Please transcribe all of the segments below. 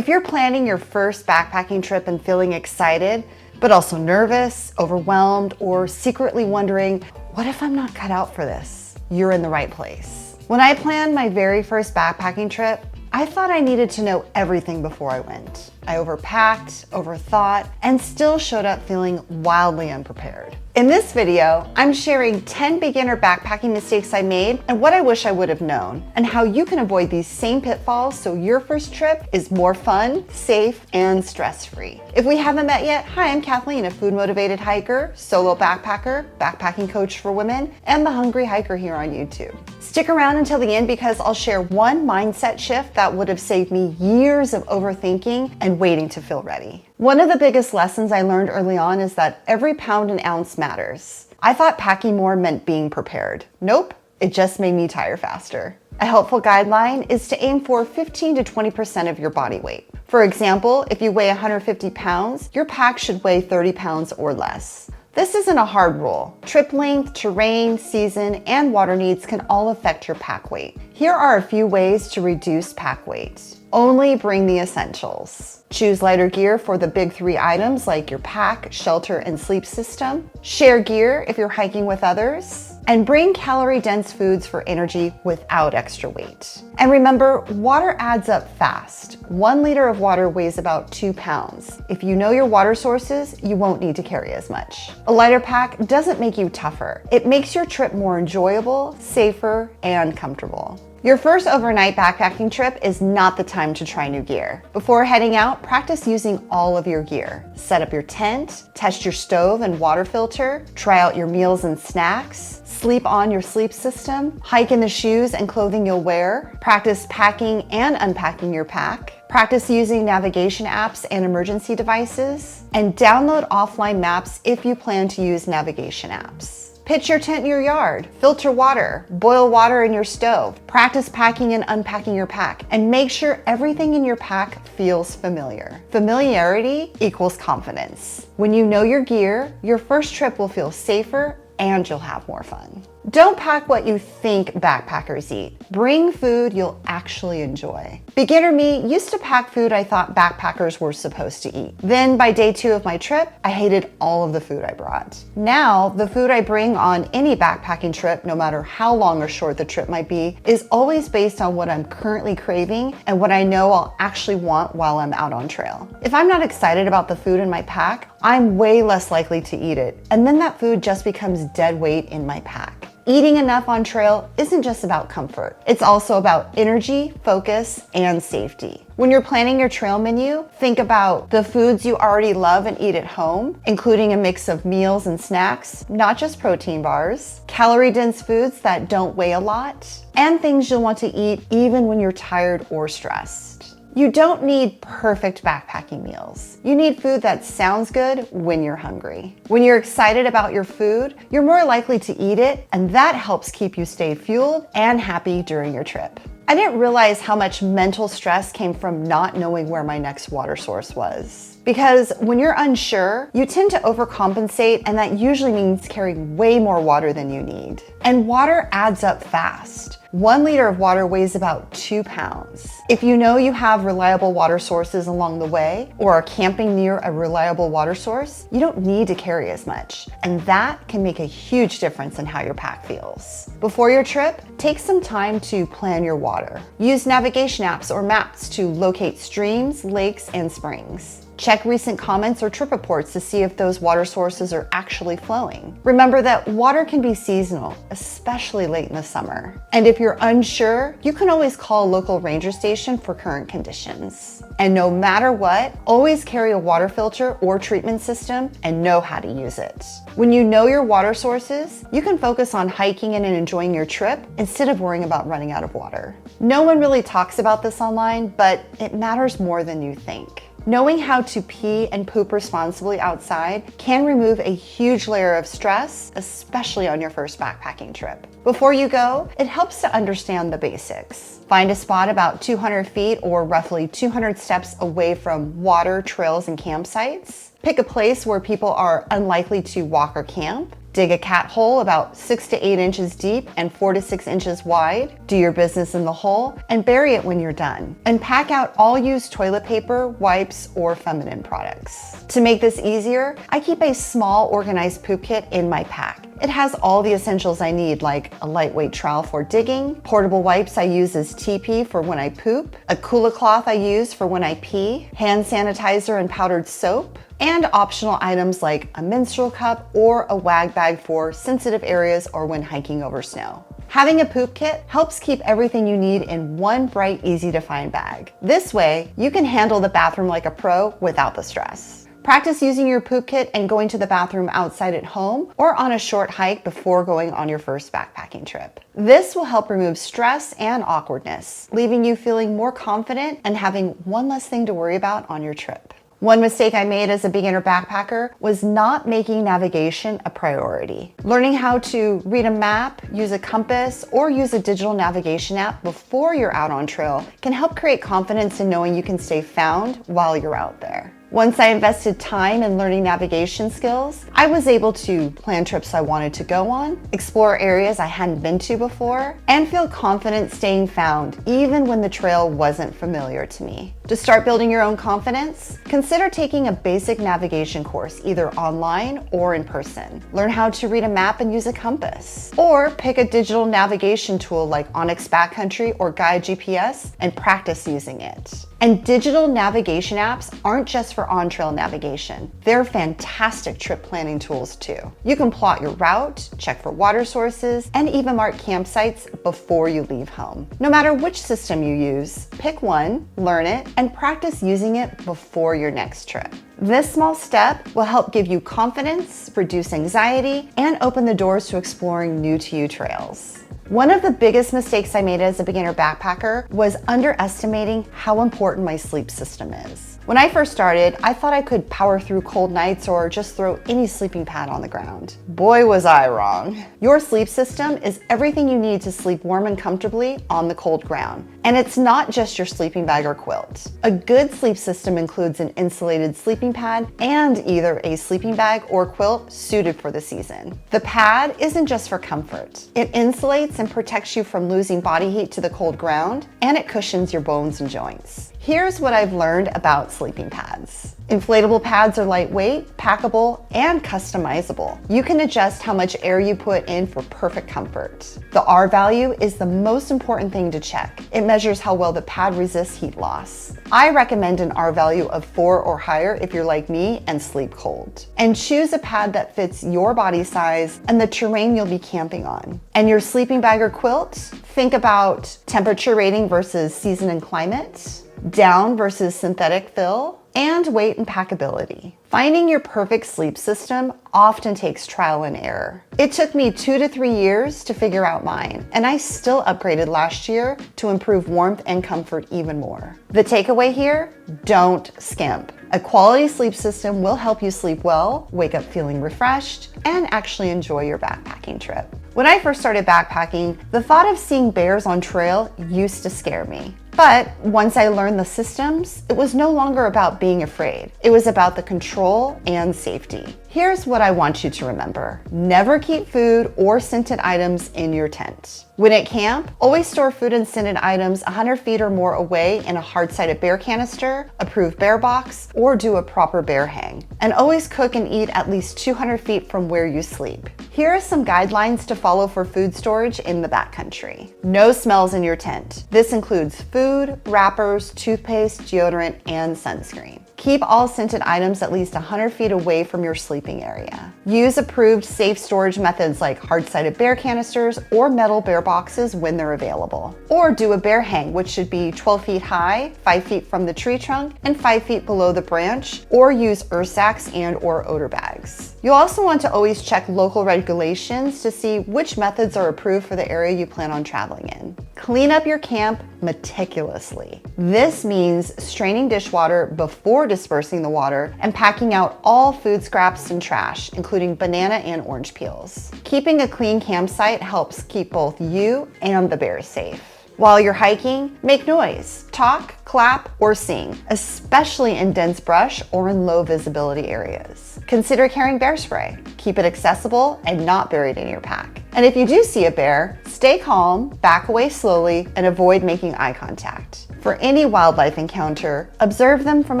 If you're planning your first backpacking trip and feeling excited, but also nervous, overwhelmed, or secretly wondering, what if I'm not cut out for this? You're in the right place. When I planned my very first backpacking trip, I thought I needed to know everything before I went. I overpacked, overthought, and still showed up feeling wildly unprepared. In this video, I'm sharing 10 beginner backpacking mistakes I made and what I wish I would have known, and how you can avoid these same pitfalls so your first trip is more fun, safe, and stress-free. If we haven't met yet, hi, I'm Kathleen, a food-motivated hiker, solo backpacker, backpacking coach for women, and the hungry hiker here on YouTube. Stick around until the end because I'll share one mindset shift that would have saved me years of overthinking and waiting to feel ready. One of the biggest lessons I learned early on is that every pound and ounce matters. I thought packing more meant being prepared. Nope, it just made me tire faster. A helpful guideline is to aim for 15 to 20% of your body weight. For example, if you weigh 150 pounds, your pack should weigh 30 pounds or less. This isn't a hard rule. Trip length, terrain, season, and water needs can all affect your pack weight. Here are a few ways to reduce pack weight. Only bring the essentials. Choose lighter gear for the big 3 items like your pack, shelter, and sleep system. Share gear if you're hiking with others. And bring calorie-dense foods for energy without extra weight. And remember, water adds up fast. 1 liter of water weighs about 2 pounds. If you know your water sources, you won't need to carry as much. A lighter pack doesn't make you tougher. It makes your trip more enjoyable, safer, and comfortable. Your first overnight backpacking trip is not the time to try new gear. Before heading out, practice using all of your gear. Set up your tent, test your stove and water filter, try out your meals and snacks, sleep on your sleep system, hike in the shoes and clothing you'll wear, practice packing and unpacking your pack, practice using navigation apps and emergency devices, and download offline maps if you plan to use navigation apps. Pitch your tent in your yard, filter water, boil water in your stove, practice packing and unpacking your pack, and make sure everything in your pack feels familiar. Familiarity equals confidence. When you know your gear, your first trip will feel safer and you'll have more fun. Don't pack what you think backpackers eat. Bring food you'll actually enjoy. Beginner me used to pack food I thought backpackers were supposed to eat. Then by day 2 of my trip, I hated all of the food I brought. Now, the food I bring on any backpacking trip, no matter how long or short the trip might be, is always based on what I'm currently craving and what I know I'll actually want while I'm out on trail. If I'm not excited about the food in my pack, I'm way less likely to eat it, and then that food just becomes dead weight in my pack. Eating enough on trail isn't just about comfort. It's also about energy, focus, and safety. When you're planning your trail menu, think about the foods you already love and eat at home, including a mix of meals and snacks, not just protein bars, calorie-dense foods that don't weigh a lot, and things you'll want to eat even when you're tired or stressed. You don't need perfect backpacking meals. You need food that sounds good when you're hungry. When you're excited about your food, you're more likely to eat it, and that helps keep you stay fueled and happy during your trip. I didn't realize how much mental stress came from not knowing where my next water source was. Because when you're unsure, you tend to overcompensate, and that usually means carrying way more water than you need. And water adds up fast. 1 liter of water weighs about 2 pounds. If you know you have reliable water sources along the way or are camping near a reliable water source, you don't need to carry as much. And that can make a huge difference in how your pack feels. Before your trip, take some time to plan your water. Use navigation apps or maps to locate streams, lakes, and springs. Check recent comments or trip reports to see if those water sources are actually flowing. Remember that water can be seasonal, especially late in the summer. And if you're unsure, you can always call a local ranger station for current conditions. And no matter what, always carry a water filter or treatment system and know how to use it. When you know your water sources, you can focus on hiking and enjoying your trip instead of worrying about running out of water. No one really talks about this online, but it matters more than you think. Knowing how to pee and poop responsibly outside can remove a huge layer of stress, especially on your first backpacking trip. Before you go, it helps to understand the basics. Find a spot about 200 feet or roughly 200 steps away from water, trails, and campsites. Pick a place where people are unlikely to walk or camp. Dig a cat hole about 6 to 8 inches deep and 4 to 6 inches wide. Do your business in the hole and bury it when you're done. And pack out all used toilet paper, wipes, or feminine products. To make this easier, I keep a small organized poop kit in my pack. It has all the essentials I need, like a lightweight trowel for digging, portable wipes I use as TP for when I poop, a Kula cloth I use for when I pee, hand sanitizer and powdered soap, and optional items like a menstrual cup or a wag bag for sensitive areas or when hiking over snow. Having a poop kit helps keep everything you need in one bright, easy to find bag. This way, you can handle the bathroom like a pro without the stress. Practice using your poop kit and going to the bathroom outside at home or on a short hike before going on your first backpacking trip. This will help remove stress and awkwardness, leaving you feeling more confident and having one less thing to worry about on your trip. One mistake I made as a beginner backpacker was not making navigation a priority. Learning how to read a map, use a compass, or use a digital navigation app before you're out on trail can help create confidence in knowing you can stay found while you're out there. Once I invested time in learning navigation skills, I was able to plan trips I wanted to go on, explore areas I hadn't been to before, and feel confident staying found even when the trail wasn't familiar to me. To start building your own confidence, consider taking a basic navigation course either online or in person. Learn how to read a map and use a compass. Or pick a digital navigation tool like Onyx Backcountry or Guide GPS and practice using it. And digital navigation apps aren't just for on-trail navigation. They're fantastic trip planning tools too. You can plot your route, check for water sources, and even mark campsites before you leave home. No matter which system you use, pick one, learn it, and practice using it before your next trip. This small step will help give you confidence, reduce anxiety, and open the doors to exploring new-to-you trails. One of the biggest mistakes I made as a beginner backpacker was underestimating how important my sleep system is. When I first started, I thought I could power through cold nights or just throw any sleeping pad on the ground. Boy, was I wrong. Your sleep system is everything you need to sleep warm and comfortably on the cold ground. And it's not just your sleeping bag or quilt. A good sleep system includes an insulated sleeping pad and either a sleeping bag or quilt suited for the season. The pad isn't just for comfort. It insulates and protects you from losing body heat to the cold ground, and it cushions your bones and joints. Here's what I've learned about sleeping pads. Inflatable pads are lightweight, packable, and customizable. You can adjust how much air you put in for perfect comfort. The R value is the most important thing to check. It measures how well the pad resists heat loss. I recommend an R value of 4 or higher if you're like me and sleep cold. And choose a pad that fits your body size and the terrain you'll be camping on. And your sleeping bag or quilt, think about temperature rating versus season and climate, down versus synthetic fill, and weight and packability. Finding your perfect sleep system often takes trial and error. It took me 2 to 3 years to figure out mine, and I still upgraded last year to improve warmth and comfort even more. The takeaway here, don't skimp. A quality sleep system will help you sleep well, wake up feeling refreshed, and actually enjoy your backpacking trip. When I first started backpacking, the thought of seeing bears on trail used to scare me. But once I learned the systems, it was no longer about being afraid. It was about the control and safety. Here's what I want you to remember. Never keep food or scented items in your tent. When at camp, always store food and scented items 100 feet or more away in a hard-sided bear canister, approved bear box, or do a proper bear hang. And always cook and eat at least 200 feet from where you sleep. Here are some guidelines to follow for food storage in the backcountry. No smells in your tent. This includes food, wrappers, toothpaste, deodorant, and sunscreen. Keep all scented items at least 100 feet away from your sleeping area. Use approved safe storage methods like hard-sided bear canisters or metal bear boxes when they're available. Or do a bear hang, which should be 12 feet high, 5 feet from the tree trunk, and 5 feet below the branch, or use earth sacks and/or odor bags. You'll also want to always check local regulations to see which methods are approved for the area you plan on traveling in. Clean up your camp meticulously. This means straining dishwater before dispersing the water and packing out all food scraps and trash, including banana and orange peels. Keeping a clean campsite helps keep both you and the bears safe. While you're hiking, make noise, talk, clap, or sing, especially in dense brush or in low visibility areas. Consider carrying bear spray. Keep it accessible and not buried in your pack. And if you do see a bear, stay calm, back away slowly, and avoid making eye contact. For any wildlife encounter, observe them from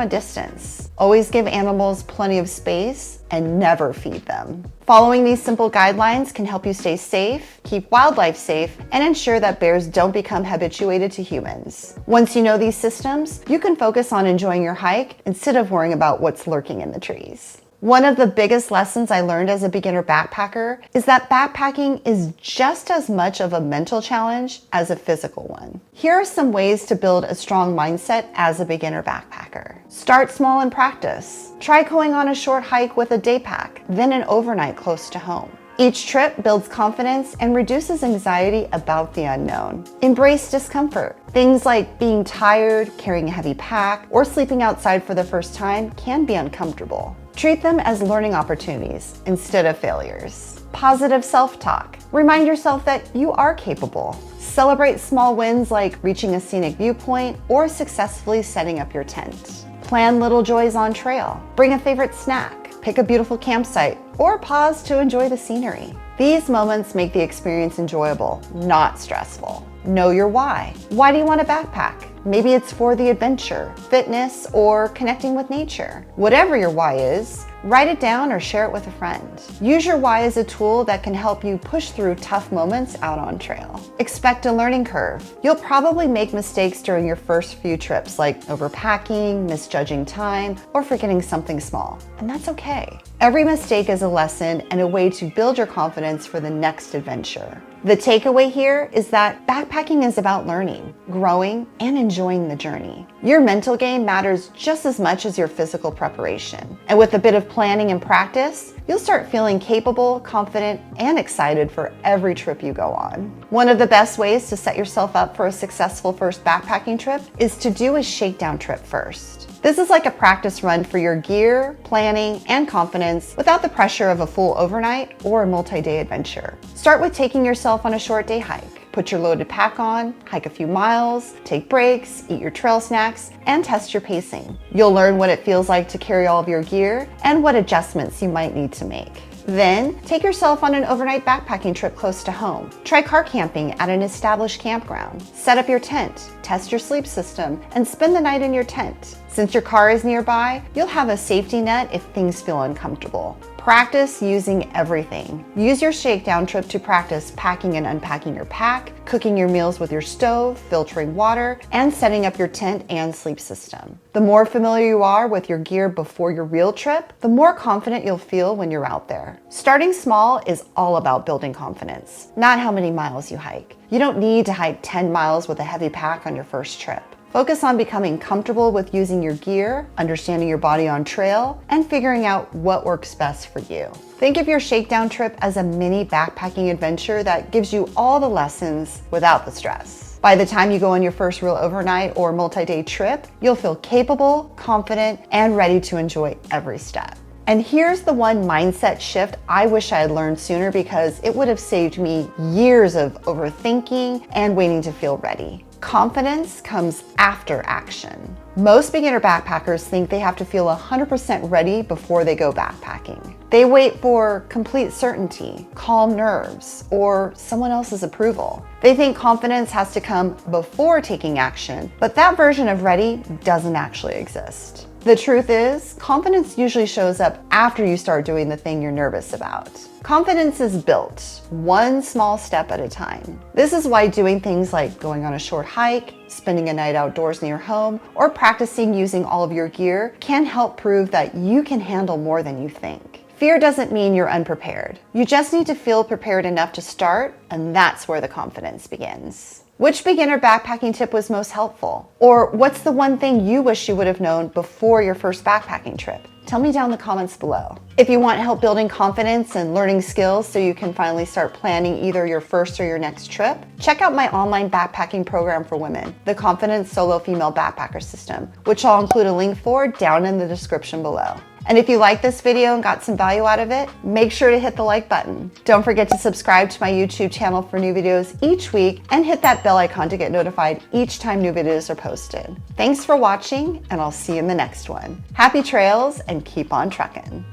a distance. Always give animals plenty of space and never feed them. Following these simple guidelines can help you stay safe, keep wildlife safe, and ensure that bears don't become habituated to humans. Once you know these systems, you can focus on enjoying your hike instead of worrying about what's lurking in the trees. One of the biggest lessons I learned as a beginner backpacker is that backpacking is just as much of a mental challenge as a physical one. Here are some ways to build a strong mindset as a beginner backpacker. Start small and practice. Try going on a short hike with a day pack, then an overnight close to home. Each trip builds confidence and reduces anxiety about the unknown. Embrace discomfort. Things like being tired, carrying a heavy pack, or sleeping outside for the first time can be uncomfortable. Treat them as learning opportunities instead of failures. Positive self-talk. Remind yourself that you are capable. Celebrate small wins like reaching a scenic viewpoint or successfully setting up your tent. Plan little joys on trail. Bring a favorite snack. Pick a beautiful campsite, or pause to enjoy the scenery. These moments make the experience enjoyable, not stressful. Know your why. Why do you want to backpack? Maybe it's for the adventure, fitness, or connecting with nature. Whatever your why is, write it down or share it with a friend. Use your why as a tool that can help you push through tough moments out on trail. Expect a learning curve. You'll probably make mistakes during your first few trips, like overpacking, misjudging time, or forgetting something small. And that's okay. Every mistake is a lesson and a way to build your confidence for the next adventure. The takeaway here is that backpacking is about learning, growing, and enjoying the journey. Your mental game matters just as much as your physical preparation. And with a bit of planning and practice, you'll start feeling capable, confident, and excited for every trip you go on. One of the best ways to set yourself up for a successful first backpacking trip is to do a shakedown trip first. This is like a practice run for your gear, planning, and confidence without the pressure of a full overnight or a multi-day adventure. Start with taking yourself on a short day hike. Put your loaded pack on, hike a few miles, take breaks, eat your trail snacks, and test your pacing. You'll learn what it feels like to carry all of your gear and what adjustments you might need to make. Then, take yourself on an overnight backpacking trip close to home. Try car camping at an established campground. Set up your tent, test your sleep system, and spend the night in your tent. Since your car is nearby, you'll have a safety net if things feel uncomfortable. Practice using everything. Use your shakedown trip to practice packing and unpacking your pack, cooking your meals with your stove, filtering water, and setting up your tent and sleep system. The more familiar you are with your gear before your real trip, the more confident you'll feel when you're out there. Starting small is all about building confidence, not how many miles you hike. You don't need to hike 10 miles with a heavy pack on your first trip. Focus on becoming comfortable with using your gear, understanding your body on trail, and figuring out what works best for you. Think of your shakedown trip as a mini backpacking adventure that gives you all the lessons without the stress. By the time you go on your first real overnight or multi-day trip, you'll feel capable, confident, and ready to enjoy every step. And here's the one mindset shift I wish I had learned sooner because it would have saved me years of overthinking and waiting to feel ready. Confidence comes after action. Most beginner backpackers think they have to feel 100% ready before they go backpacking. They wait for complete certainty, calm nerves, or someone else's approval. They think confidence has to come before taking action, but that version of ready doesn't actually exist. The truth is, confidence usually shows up after you start doing the thing you're nervous about. Confidence is built one small step at a time. This is why doing things like going on a short hike, spending a night outdoors near home, or practicing using all of your gear can help prove that you can handle more than you think. Fear doesn't mean you're unprepared. You just need to feel prepared enough to start, and that's where the confidence begins. Which beginner backpacking tip was most helpful? Or what's the one thing you wish you would have known before your first backpacking trip? Tell me down in the comments below. If you want help building confidence and learning skills so you can finally start planning either your first or your next trip, check out my online backpacking program for women, the Confident Solo Female Backpacker System, which I'll include a link for down in the description below. And if you like this video and got some value out of it, make sure to hit the like button. Don't forget to subscribe to my YouTube channel for new videos each week and hit that bell icon to get notified each time new videos are posted. Thanks for watching, and I'll see you in the next one. Happy trails and keep on trucking.